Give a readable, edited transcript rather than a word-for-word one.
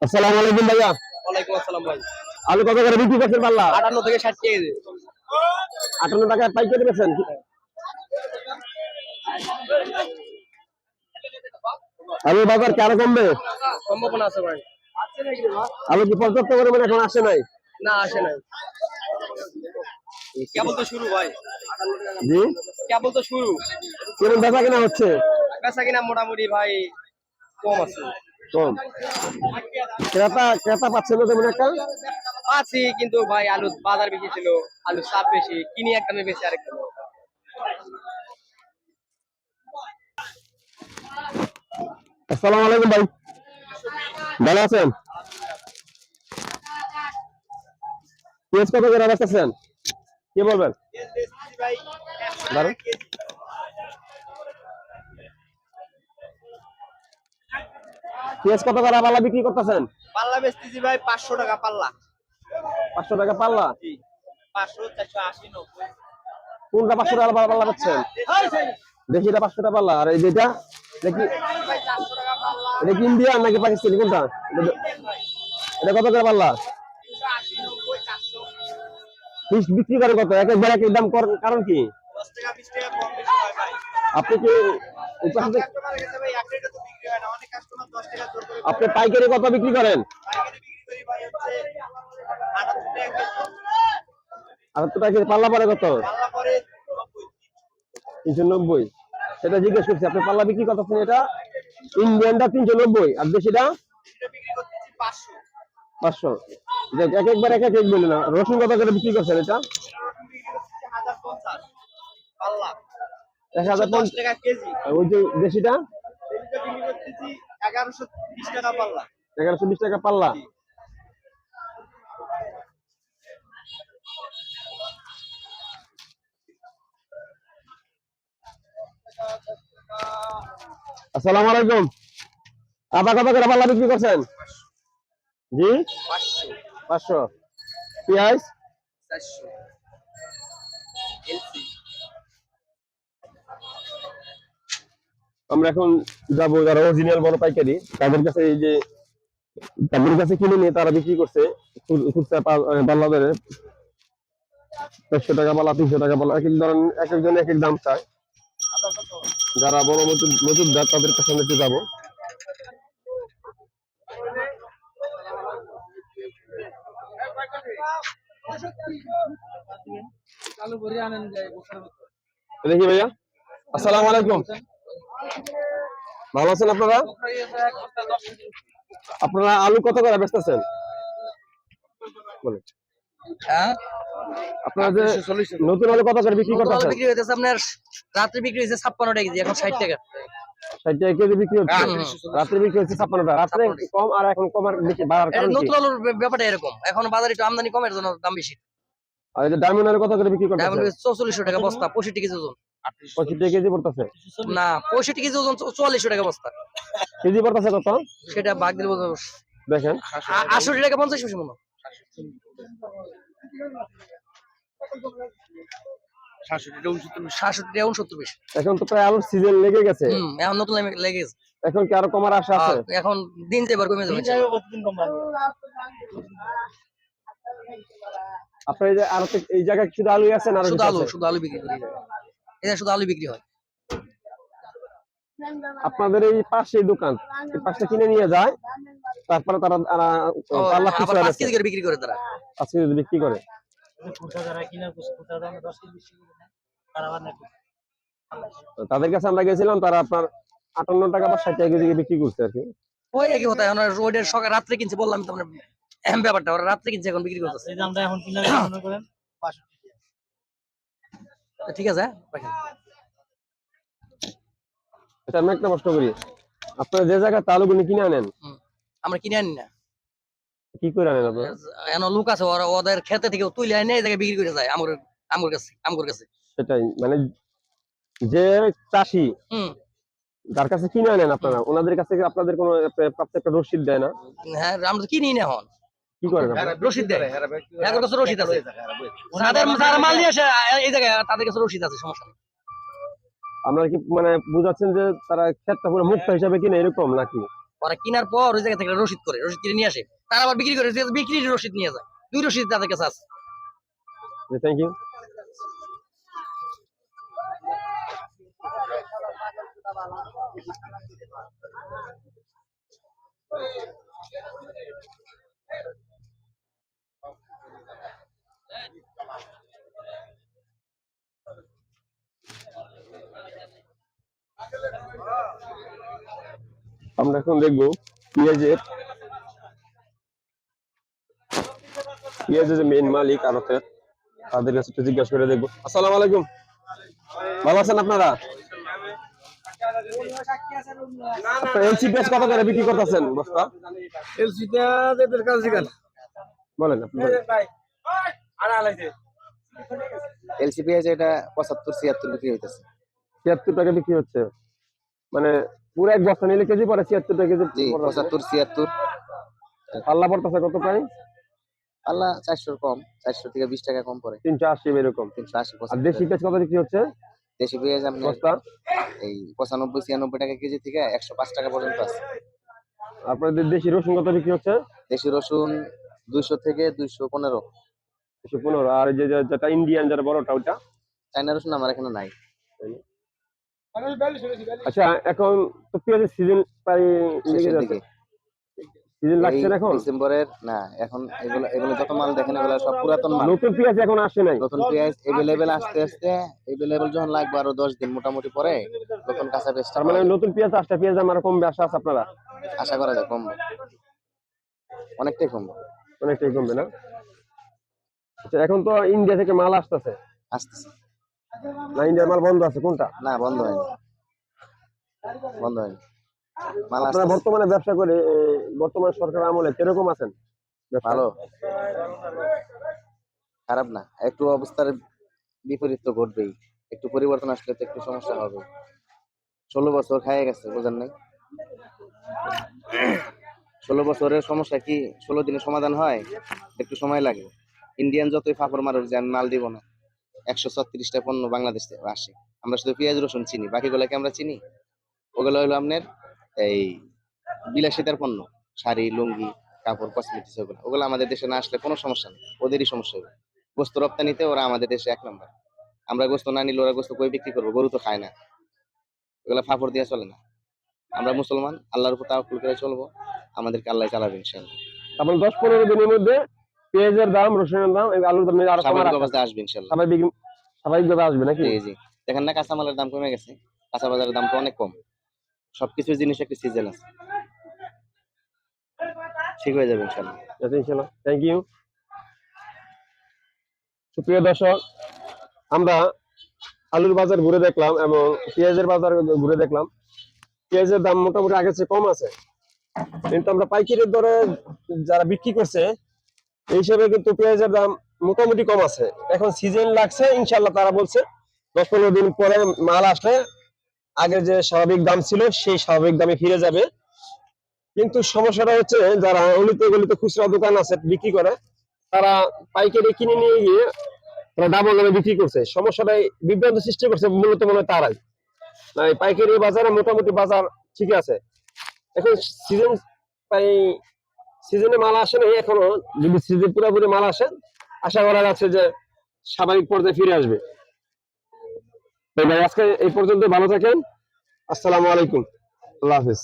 আসসালামু আলাইকুম ভাইয়া। ওয়ালাইকুম আসসালাম ভাই। আলু কত করে বিক্রি করছেন পাল্লা? 58 থেকে 60 কেজি। 58 টাকা পাইকারি বেচেন। আলু বাজার কি আরো কমবে? সম্ভাবনা আছে ভাই। আলু কি পর্যাপ্ত পরিমাণে এখন আসে নাই? না আসে নাই। কেবল তো শুরু ভাই। জি, কেবল তো শুরু। কিরকম বেচা কিনা হচ্ছে? বেচা কিনা মোটামুটি ভাই কম আছে। কম। ক্রেতা পাচ্ছেন না তেমন একটা? আছি কিন্তু ভাই আলু বাজার বেশি ছিল, আলু চাপ বেশি, কিনি এক দামে বেশি আরেক দামে। আসসালামু আলাইকুম ভাই, ভালো আছেন? পেঁয়াজ কত করে বেচতেছেন? কি বলবেন? পেঁয়াজ কত করে পাল্লা বিক্রি করতেছেন? পাল্লা বেচতেছি ভাই 500 টাকা পাল্লা। 500 টাকা পাল্লা? জি 500 480 90। কোনটা 500 টাকা পাল্লা বেচছেন? দেশিটা 500 টাকা পাল্লা, আর এই যেটা দেখি ভাই 400 টাকা পাল্লা। এটা কি ইন্ডিয়ান নাকি পাকিস্তানি কোনটা? এটা কত করে পাল্লা? 380 90 400। ফিশ বিক্রি করে কত? এক একবার এক এক দাম কারণ কি? 10 টাকা 20 টাকা কম বেশি হয় ভাই। আপনি কি কাস্টমার গেছে ভাই এক রেটে তো বিক্রি হয় না, অনেক কাস্টমার 10 টাকা জোর করে আপনি পাইকারি কত বিক্রি করেন? পাইকারি বিক্রি করি ভাই হচ্ছে 78 টাকা কেজি। আর তো টাকা পাল্লা পরে কত? পাল্লা পরে 390। সেটা জিজ্ঞেস করছি, আপনি পাল্লা বিক্রি করতেছেন এটা ইন্ডিয়ানটা 390 আর দেশিটা এটা বিক্রি করতেছি 500। 500। দেখ এক একবার এক এক বলি না। রসুন কত করে বিক্রি করছেন এটা? বিক্রি করতেছি 1050 পাল্লা। 1050 টাকা কেজি। ওই যে দেশিটা এটা বিক্রি করতেছি 1120 টাকা পাল্লা। 1120 টাকা পাল্লা। আসসালামু আলাইকুম। আদা কত করে পাল্লা বিক্রি করছেন? জি 500 500। পেঁয়াজ 400 এলসি। আমরা এখন যাব যারা অরিজিনাল বড় পাইকারি তাদের কাছে, এই যে তাদের কাছে কিনে নিয়ে তারা বিক্রি করছে খুচরা পাল্লা ধরে 400 টাকা পাল্লা, 300 টাকা পাল্লা, এক এক ধরনের এক একজন এক এক দাম চায়। যারা বড় মজুদদার তাদের কাছে আমরা একটু যাবো। দেখি ভাইয়া, আসসালামু আলাইকুম, ভালো আছেন আপনারা? আপনারা আলু কত করে বেচতেছেন বলেন? হ্যাঁ, আপনারা যে নতুন আলু কত করে বিক্রি করতেছেন? বিক্রি হইতেছে আপনার রাত্রে বিক্রি হয়েছে 56 টাকা কেজি, এখন 60 টাকা। 60 টাকা কেজি বিক্রি হচ্ছে, রাত্রে বিক্রি হচ্ছে 56 টাকা। রাত্রে কম আর এখন কমার বেশি বাড়ার কারণ কি? নতুন আলুর ব্যাপারটা এরকম, এখন বাজারে একটু আমদানি কমের জন্য দাম বেশি। আর এই যে ডায়মন্ড আলু কত করে বিক্রি করতেছেন? 4400 টাকা বস্তা, 65 কেজি ওজন। 65 টাকা কেজি পড়তেছে না, 65 কেজি ওজন 4400 টাকা বস্তা। কেজি পড়তেছে কত? সেটা ভাগ দিলে বলতে হবে। দেখেন 68 টাকা 50 পয়সা মনে হয়। 67 টাকা 69 পয়সা। এখন তো প্রায় আলুর সিজন লেগে গেছে। এখন নতুন লেগে গেছে। এখন কি আরো কমার আশা আছে? এখন দিন যাবার কমে যাবে। আপনার এই যে আর এই জায়গায় শুধু আলুই আছে না? শুধু আলু বিক্রি করি। এটা শুধু আলু বিক্রি হয়। আপনাদের এই পাশে দোকান, এই পাশটা কিনে নিয়ে যায়, তারপরে তারা পাল্লা আবার 5 কেজি করে বিক্রি করে তারা। 5 কেজি বিক্রি করে। তাদের কাছে আমরা গেছিলাম, তারা আপনার 58 টাকা বা 60 টাকা কেজি বিক্রি করছে আর কি। ওই একই কথা, এখন রোডের সকাল রাত্রে কিনছে, বললাম তো আপনার ব্যাপারটা, ওরা রাত্রে কিনছে, এখন বিক্রি করতেছে। এই দামটা এখন কিনলে মনে করেন 65 টাকা। ঠিক আছে, রাখেন। এটা আমি একটা প্রশ্ন করি, আপনারা যে জায়গায় আলুগুলো কিনে আনেন, আমরা কিনে আনি না। কি করে আনেন আপনারা? এখন লোক আছে, ওরা ওদের খেতে থেকে তুলে এনে এই জায়গায় বিক্রি করে যায় আমগর কাছে। সেটাই, মানে যে চাষি যার কাছে কিনে আনেন আপনারা, ওনাদের কাছে আপনাদের কোনো প্রাপ্ত একটা রসিদ দেয় না? হ্যাঁ, আমরা তো কিনি না। এখন কি করেন? রসিদ দেয়, এর কাছে রসিদ আছে। যারা মাল নিয়ে আসে এই জায়গায়, তাদের কাছে রসিদ আছে, সমস্যা নেই। আপনারা কি মানে বুঝাচ্ছেন যে তারা ক্ষেতটা পুরো মুক্ত হিসাবে কিনে এরকম নাকি? ওরা কেনার পর ওই জায়গা থেকে রসিদ কিনে নিয়ে আসে, তারা আবার বিক্রি করে, বিক্রির রসিদ নিয়ে যায়, 2 রসিদ তাদের কাছে আছে। Thank you. আমরা এখন দেখবো পেঁয়াজের যে মেইন মালিক আড়তের, তাদের কাছে একটু জিজ্ঞাসা করে দেখবো। আসসালামু আলাইকুম, ভালো আছেন আপনারা? এলসি পেঁয়াজ কত করে বিক্রি করতেছেন বস্তা? বলেন আপনি বলেন। এলসি পেঁয়াজ এটা 75-76 বিক্রি হইতেছে। 76 টাকা বিক্রি হচ্ছে, মানে পুরো এক বস্তা নিলে কেজি পড়ে 76 টাকা কেজি? জি, 75-76। পাল্লা পড়তেছে কত প্রায়? আল্লাহ 400 কম, 400 থেকে 20 টাকা কম পড়ে। 380 এরকম। 380। আর দেশি পেঁয়াজ কত বিক্রি হচ্ছে দেশি পেঁয়াজ আপনার বস্তা? এই 95-96 টাকা কেজি থেকে 105 টাকা পর্যন্ত আছে। আপনাদের দেশি রসুন কত বিক্রি হচ্ছে? দেশি রসুন 200 থেকে 215। 215। আর এই যে যেটা ইন্ডিয়ান যেটা বড়টা ওটা? চায়না রসুন আমার এখানে নাই। আচ্ছা, এখন তো পেঁয়াজের সিজন প্রায় লেগে শেষের যাচ্ছে, দিকে সিজন এই লাগছে না এখন? ডিসেম্বরের না, এখন এগুলো যত মাল দেখেন এগুলো সব পুরাতন মাল। নতুন পেঁয়াজ এখন আসে নাই? নতুন পেঁয়াজ এভেলেবেল আস্তে আস্তে, এভেলেবেল যখন লাগবে আরো 10 দিন মোটামুটি পরে তখন কাঁচা পেঁয়াজ তার মানে নতুন পেঁয়াজ আসছে, পেঁয়াজ আমার কমবে, আশা আছে আপনারা? আশা করা যায় কমবে, অনেকটাই কমবে। অনেকটাই কমবে না? আচ্ছা, এখন তো ইন্ডিয়া থেকে মাল আসতেছে আসতেছে না? ইন্ডিয়ার মাল বন্ধ আছে কোনটা? না, বন্ধ হয়নি, বন্ধ হয়নি, মাল আপনারা আসতেছে। বর্তমানে ব্যবসা করে বর্তমান সরকার আমলে কিরকম আছেন? ভালো, খারাপ না। একটু অবস্থার বিপরীত তো ঘটবেই, একটু পরিবর্তন আসলে তো একটু সমস্যা হবে। 16 বছর খাইয়ে গেছে, বোঝেন নাই? 16 বছরের সমস্যা কি 16 দিনে সমাধান হয়? একটু সময় লাগে। ইন্ডিয়ান যতই ফাপড় মারুক যে আমি মাল দিব না, 136টা পণ্য বাংলাদেশ থেকে আসে। আমরা শুধু পেঁয়াজ রসুন চিনি, বাকিগুলোকে আমরা চিনি? ওগুলো হলো আপনার এই বিলাসিতার পণ্য, শাড়ি, লুঙ্গি, কাপড়, কসমেটিক্স, ওগুলো আমাদের দেশে না আসলে কোনো সমস্যা নেই, ওদেরই সমস্যা হবে। গোস্ত রপ্তানিতে ওরা আমাদের দেশে 1 নম্বর। আমরা গোস্ত না নিলে ওরা গোস্ত কই বিক্রি করবো? গরু তো খায় না, ওগুলো ফাপড় দিয়ে চলে না। আমরা মুসলমান, আল্লাহর উপর তাওয়াক্কুল করে চলবো, আমাদেরকে আল্লাহ চালাবে ইনশাআল্লাহ। তারপর 10-15 দিনের মধ্যে পেঁয়াজের দাম, রসুনের দাম, এই আলুর দাম আরো কমার স্বাভাবিক আশা? অবস্থা আসবে ইনশাআল্লাহ। স্বাভাবিকভাবে আসবে নাকি? জি জি, দেখেন না কাঁচামালের দাম কমে গেছে, কাঁচা বাজারের দাম তো অনেক কম। সবকিছু জিনিস একটা সিজন আছে, ঠিক হয়ে যাবে ইনশাআল্লাহ। ইনশাআল্লাহ। Thank you. সুপ্রিয় দর্শক, আমরা আলুর বাজার ঘুরে দেখলাম এবং পেঁয়াজের বাজার ঘুরে দেখলাম। পেঁয়াজের দাম মোটামুটি আগের চেয়ে কম আছে, কিন্তু আমরা পাইকারি দরে যারা বিক্রি করছে এই হিসেবে কিন্তু পেঁয়াজের দাম মোটামুটি কম আছে। এখন সিজন লাগছে, ইনশাল্লাহ তারা বলছে 10-15 দিন পরে মাল আসলে আগের যে স্বাভাবিক দাম ছিল সেই স্বাভাবিক দামে ফিরে যাবে। কিন্তু সমস্যাটা হচ্ছে যারা অলিতে গলিতে খুচরা দোকান আছে বিক্রি করে, তারা পাইকারি কিনে নিয়ে গিয়ে তারা ডাবল দামে বিক্রি করছে। সমস্যাটাই বিভ্রান্ত সৃষ্টি করছে মূলত মনে হয় তারাই। পাইকারি বাজারে মোটামুটি বাজার ঠিক আছে, এখন সিজন প্রায় সিজনে মাল আসে নাই এখনো। যদি সিজন পুরোপুরি মাল আসে, আশা করা যাচ্ছে যে স্বাভাবিক পর্যায়ে ফিরে আসবে। তো ভাই আজকে এই পর্যন্ত, ভালো থাকেন, আসসালামু আলাইকুম, আল্লাহ হাফিজ।